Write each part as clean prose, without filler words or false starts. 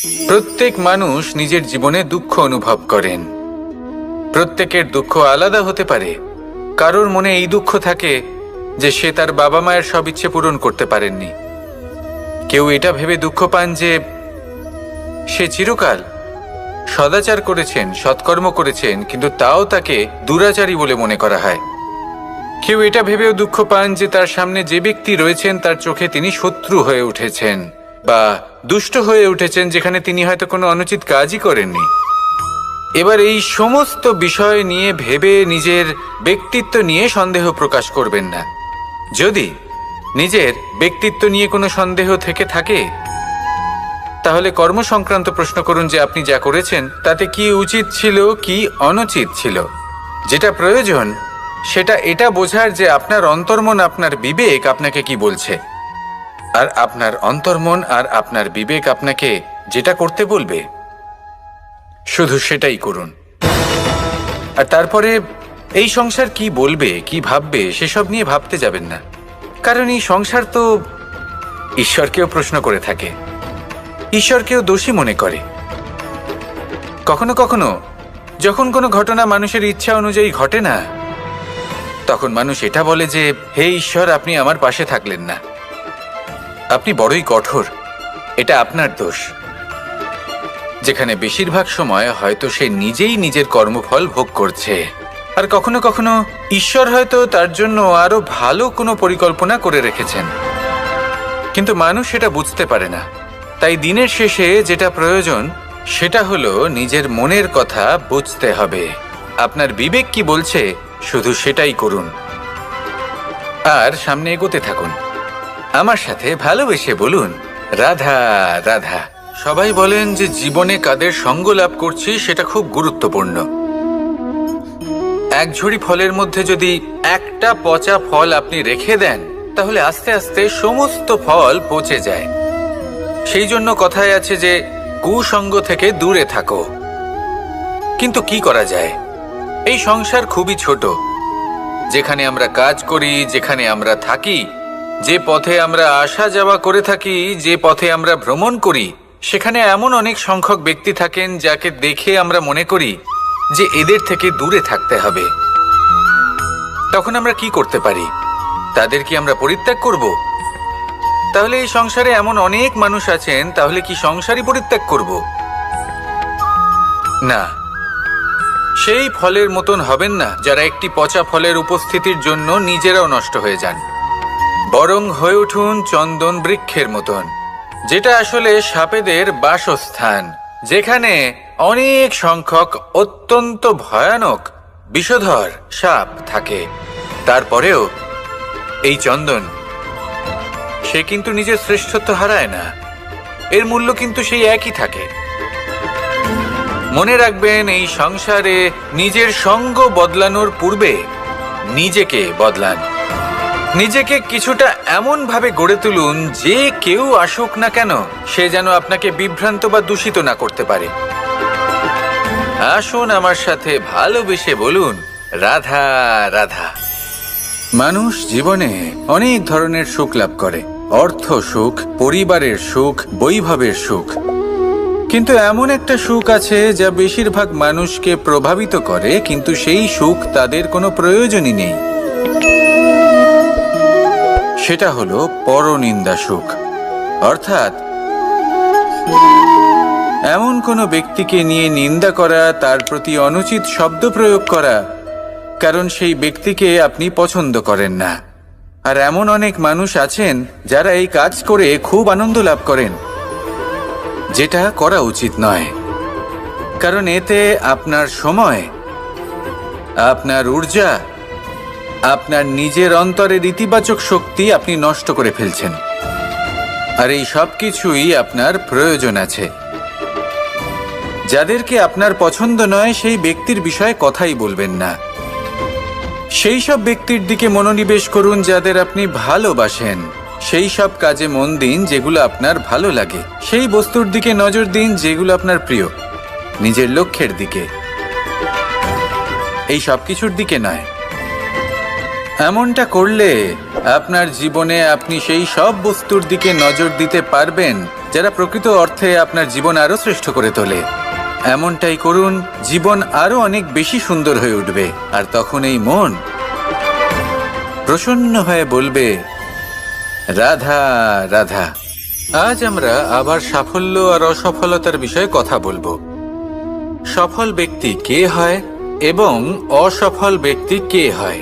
প্রত্যেক মানুষ নিজের জীবনে দুঃখ অনুভব করেন। প্রত্যেকের দুঃখ আলাদা হতে পারে। কারোর মনে এই দুঃখ থাকে যে সে তার বাবা মায়ের সব ইচ্ছে পূরণ করতে পারেননি। কেউ এটা ভেবে দুঃখ পান যে সে চিরকাল সদাচার করেছেন, সৎকর্ম করেছেন, কিন্তু তাও তাকে দুরাচারী বলে মনে করা হয়। কেউ এটা ভেবেও দুঃখ পান যে তার সামনে যে ব্যক্তি রয়েছেন তার চোখে তিনি শত্রু হয়ে উঠেছেন বা দুষ্ট হয়ে উঠেছেন, যেখানে তিনি হয়তো কোনো অনুচিত কাজই করেননি। এবার এই সমস্ত বিষয় নিয়ে ভেবে নিজের ব্যক্তিত্ব নিয়ে সন্দেহ প্রকাশ করবেন না। যদি নিজের ব্যক্তিত্ব নিয়ে কোনো সন্দেহ থেকে থাকে, তাহলে কর্ম সংক্রান্ত প্রশ্ন করুন যে আপনি যা করেছেন তাতে কি উচিত ছিল, কি অনুচিত ছিল। যেটা প্রয়োজন সেটা এটা বোঝার যে আপনার অন্তর্মন, আপনার বিবেক আপনাকে কি বলছে, আর আপনার অন্তর্মন আর আপনার বিবেক আপনাকে যেটা করতে বলবে শুধু সেটাই করুন। আর তারপরে এই সংসার কি বলবে, কি ভাববে সেসব নিয়ে ভাবতে যাবেন না। কারণ এই সংসার তো ঈশ্বরকেও প্রশ্ন করে থাকে, ঈশ্বরকেও দোষী মনে করে। কখনো কখনো যখন কোনো ঘটনা মানুষের ইচ্ছা অনুযায়ী ঘটে না, তখন মানুষ এটা বলে যে হে ঈশ্বর, আপনি আমার পাশে থাকলেন না, আপনি বড়ই কঠোর, এটা আপনার দোষ। যেখানে বেশিরভাগ সময় হয়তো সে নিজেই নিজের কর্মফল ভোগ করছে। আর কখনো কখনো ঈশ্বর হয়তো তার জন্য আরো ভালো কোনো পরিকল্পনা করে রেখেছেন, কিন্তু মানুষ সেটা বুঝতে পারে না। তাই দিনের শেষে যেটা প্রয়োজন সেটা হলো নিজের মনের কথা বুঝতে হবে। আপনার বিবেক কি বলছে শুধু সেটাই করুন আর সামনে এগোতে থাকুন। আমার সাথে ভালোবেসে বলুন, রাধা রাধা। সবাই বলেন যে জীবনে কাদের সঙ্গ লাভ করছি সেটা খুব গুরুত্বপূর্ণ। এক ঝুড়ি ফলের মধ্যে যদি একটা পচা ফল আপনি রেখে দেন, তাহলে আস্তে আস্তে সমস্ত ফল পচে যায়। সেই জন্য কথায় আছে যে কুসঙ্গ থেকে দূরে থাকো। কিন্তু কি করা যায়? এই সংসার খুবই ছোট। যেখানে আমরা কাজ করি, যেখানে আমরা থাকি, যে পথে আমরা আসা যাওয়া করে থাকি, যে পথে আমরা ভ্রমণ করি, সেখানে এমন অনেক সংখ্যক ব্যক্তি থাকেন যাকে দেখে আমরা মনে করি যে এদের থেকে দূরে থাকতে হবে। তখন আমরা কি করতে পারি? তাদের কি আমরা পরিত্যাগ করব? তাহলে এই সংসারে এমন অনেক মানুষ আছেন, তাহলে কি সংসারই পরিত্যাগ করব? না, সেই ফলের মতন হবেন না যারা একটি পচা ফলের উপস্থিতির জন্য নিজেরাও নষ্ট হয়ে যান। বরং হয়ে উঠুন চন্দন বৃক্ষের মতন, যেটা আসলে সাপেদের বাসস্থান, যেখানে অনেক সংখ্যক অত্যন্ত ভয়ানক বিষধর সাপ থাকে। তারপরেও এই চন্দন, সে কিন্তু নিজের শ্রেষ্ঠত্ব হারায় না, এর মূল্য কিন্তু সেই একই থাকে। মনে রাখবেন, এই সংসারে নিজের সঙ্গ বদলানোর পূর্বে নিজেকে বদলান। নিজেকে কিছুটা এমন ভাবে গড়ে তুলুন যে কেউ আসুক না কেন সে যেন আপনাকে বিভ্রান্ত বা দূষিত না করতে পারে। আসুন আমার সাথে ভালোবেসে বলুন, রাধা রাধা। মানুষ জীবনে অনেক ধরনের সুখ লাভ করে, অর্থ সুখ, পরিবারের সুখ, বৈভবের সুখ। কিন্তু এমন একটা সুখ আছে যা বেশিরভাগ মানুষকে প্রভাবিত করে, কিন্তু সেই সুখ তাদের কোনো প্রয়োজনই নেই। সেটা হলো পরনিন্দা সুখ। অর্থাৎ এমন কোনো ব্যক্তিকে নিয়ে নিন্দা করা, তার প্রতি অনুচিত শব্দ প্রয়োগ করা, কারণ সেই ব্যক্তিকে আপনি পছন্দ করেন না। আর এমন অনেক মানুষ আছেন যারা এই কাজ করে খুব আনন্দ লাভ করেন, যেটা করা উচিত নয়। কারণ এতে আপনার সময়, আপনার ঊর্জা, আপনার নিজের অন্তরের ইতিবাচক শক্তি আপনি নষ্ট করে ফেলছেন। আর এই সব কিছুই আপনার প্রয়োজন আছে। যাদেরকে আপনার পছন্দ নয় সেই ব্যক্তির বিষয়ে কথাই বলবেন না। সেই সব ব্যক্তির দিকে মনোনিবেশ করুন যাদের আপনি ভালোবাসেন। সেই সব কাজে মন দিন যেগুলো আপনার ভালো লাগে। সেই বস্তুর দিকে নজর দিন যেগুলো আপনার প্রিয়, নিজের লক্ষ্যের দিকে, এই সব কিছুর দিকে নয়। এমনটা করলে আপনার জীবনে আপনি সেই সব বস্তুর দিকে নজর দিতে পারবেন যারা প্রকৃত অর্থে আপনার জীবন আরো শ্রেষ্ঠ করে তোলে। এমনটাই করুন, জীবন আরো অনেক বেশি সুন্দর হয়ে উঠবে, আর তখন এই মন প্রসন্ন হয়ে বলবে, রাধা রাধা। আজ আমরা আবার সাফল্য আর অসফলতার বিষয়ে কথা বলবো। সফল ব্যক্তি কে হয় এবং অসফল ব্যক্তি কে হয়,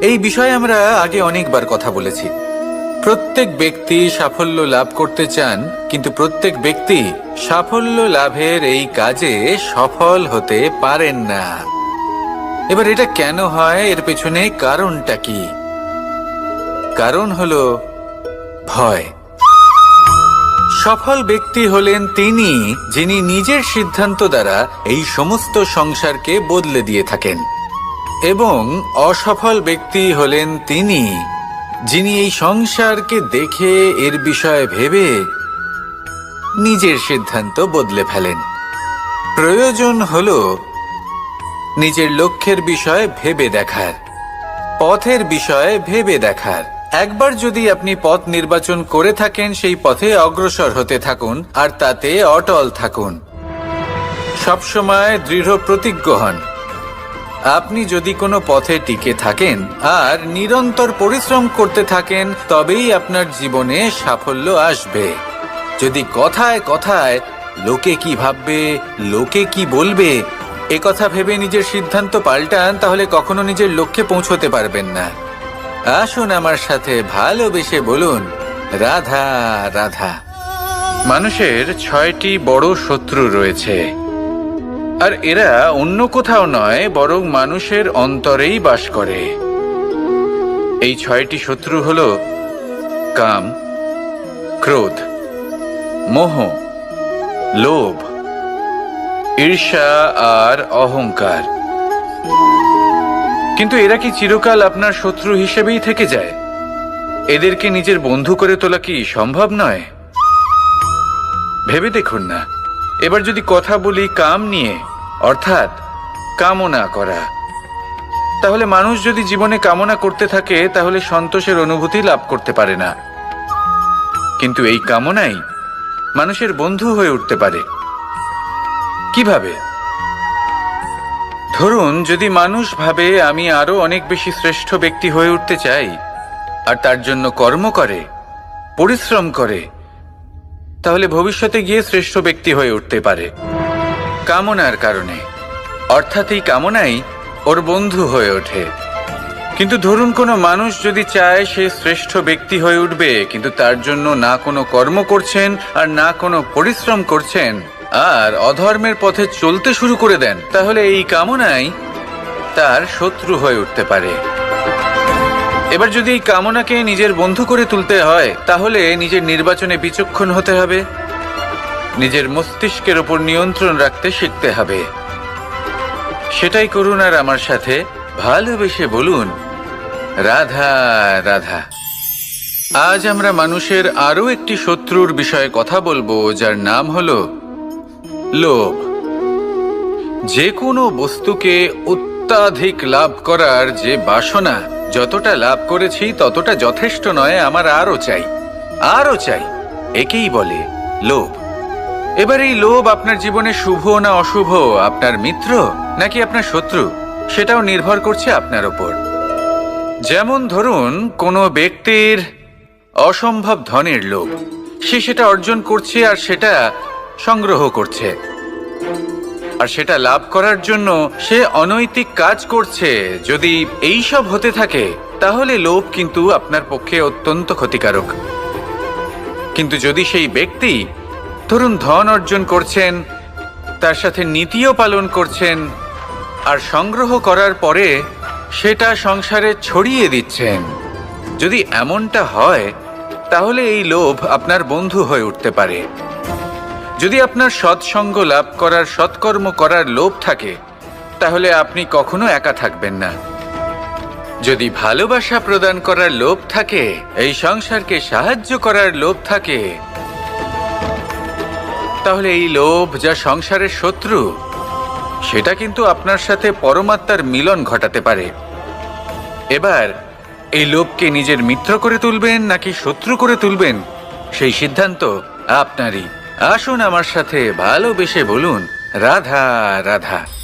এই বিষয়ে আমরা আগে অনেকবার কথা বলেছি। প্রত্যেক ব্যক্তি সাফল্য লাভ করতে চান, কিন্তু প্রত্যেক ব্যক্তি সাফল্য লাভের এই কাজে সফল হতে পারেন না। এবার এটা কেন হয়, এর পেছনে কারণটা কি? কারণ হলো ভয়। সফল ব্যক্তি হলেন তিনি যিনি নিজের সিদ্ধান্ত দ্বারা এই সমস্ত সংসারকে বদলে দিয়ে থাকেন, এবং অসফল ব্যক্তি হলেন তিনি যিনি এই সংসারকে দেখে এর বিষয়ে ভেবে নিজের সিদ্ধান্ত বদলে ফেলেন। প্রয়োজন হলো নিজের লক্ষ্যের বিষয়ে ভেবে দেখার, পথের বিষয়ে ভেবে দেখার। একবার যদি আপনি পথ নির্বাচন করে থাকেন, সেই পথে অগ্রসর হতে থাকুন আর তাতে অটল থাকুন। সবসময় দৃঢ় প্রতিজ্ঞ হন। আপনি যদি কোনো পথে টিকে থাকেন আর নিরন্তর পরিশ্রম করতে থাকেন, তবেই আপনার জীবনে সাফল্য আসবে। যদি কথায় কথায় লোকে কি ভাববে, লোকে কি বলবে, একথা ভেবে নিজের সিদ্ধান্ত পাল্টান, তাহলে কখনো নিজের লক্ষ্যে পৌঁছতে পারবেন না। আসুন আমার সাথে ভালোবেসে বলুন, রাধা রাধা। মানুষের 6টি বড় শত্রু রয়েছে, আর এরা অন্য কোথাও নয়, বরং মানুষের অন্তরেই বাস করে। এই 6টি শত্রু হল কাম, ক্রোধ, মোহ, লোভ, ঈর্ষা আর অহংকার। কিন্তু এরা কি চিরকাল আপনার শত্রু হিসেবেই থেকে যায়? এদেরকে নিজের বন্ধু করে তোলা কি সম্ভব নয়? ভেবে দেখুন না। এবার যদি কথা বলি কাম নিয়ে, অর্থাৎ কামনা করা, তাহলে মানুষ যদি জীবনে কামনা করতে থাকে তাহলে সন্তোষের অনুভূতি লাভ করতে পারে না। কিন্তু এই কামনাই মানুষের বন্ধু হয়ে উঠতে পারে। কিভাবে? ধরুন, যদি মানুষ ভাবে আমি আরো অনেক বেশি শ্রেষ্ঠ ব্যক্তি হয়ে উঠতে চাই, আর তার জন্য কর্ম করে, পরিশ্রম করে, তাহলে ভবিষ্যতে গিয়ে শ্রেষ্ঠ ব্যক্তি হয়ে উঠতে পারে কামনার কারণে। অর্থাৎ এই কামনাই ওর বন্ধু হয়ে ওঠে। কিন্তু ধরুন কোনো মানুষ যদি চায় সে শ্রেষ্ঠ ব্যক্তি হয়ে উঠবে, কিন্তু তার জন্য না কোনো কর্ম করছেন আর না কোনো পরিশ্রম করছেন, আর অধর্মের পথে চলতে শুরু করে দেন, তাহলে এই কামনাই তার শত্রু হয়ে উঠতে পারে। এবার যদি এই কামনাকে নিজের বন্ধু করে তুলতে হয়, তাহলে নিজের নির্বাচনে বিচক্ষণ হতে হবে, নিজের মস্তিষ্কের ওপর নিয়ন্ত্রণ রাখতে শিখতে হবে। সেটাই করুন আর আমার সাথে ভালোবেসে বলুন, রাধা রাধা। আজ আমরা মানুষের আরো একটি শত্রুর বিষয়ে কথা বলবো, যার নাম হলো লোভ। যে কোনো বস্তুকে অত্যাধিক লাভ করার যে বাসনা, যতটা লাভ করেছি ততটা যথেষ্ট নয়, আমার আরো চাই, আরো চাই, একেই বলে লোভ। এবার এই লোভ আপনার জীবনে শুভ না অশুভ, আপনার মিত্র নাকি আপনার শত্রু, সেটাও নির্ভর করছে আপনার ওপর। যেমন ধরুন, কোনো ব্যক্তির অসম্ভব ধনের লোভ, সে সেটা অর্জন করছে আর সেটা সংগ্রহ করছে, আর সেটা লাভ করার জন্য সে অনৈতিক কাজ করছে। যদি এই সব হতে থাকে, তাহলে লোভ কিন্তু আপনার পক্ষে অত্যন্ত ক্ষতিকারক। কিন্তু যদি সেই ব্যক্তি ধরুন ধন অর্জন করছেন, তার সাথে নীতিও পালন করছেন, আর সংগ্রহ করার পরে সেটা সংসারে ছড়িয়ে দিচ্ছেন, যদি এমনটা হয়, তাহলে এই লোভ আপনার বন্ধু হয়ে উঠতে পারে। যদি আপনার সৎসঙ্গ লাভ করার, সৎকর্ম করার লোভ থাকে, তাহলে আপনি কখনো একা থাকবেন না। যদি ভালোবাসা প্রদান করার লোভ থাকে, এই সংসারকে সাহায্য করার লোভ থাকে, তাহলে এই লোভ যা সংসারের শত্রু, সেটা কিন্তু আপনার সাথে পরমাত্মার মিলন ঘটাতে পারে। এবার এই লোককে নিজের মিত্র করে তুলবেন নাকি শত্রু করে তুলবেন সেই সিদ্ধান্ত আপনারই। আসুন আমার সাথে ভালোবেসে বলুন রাধা রাধা।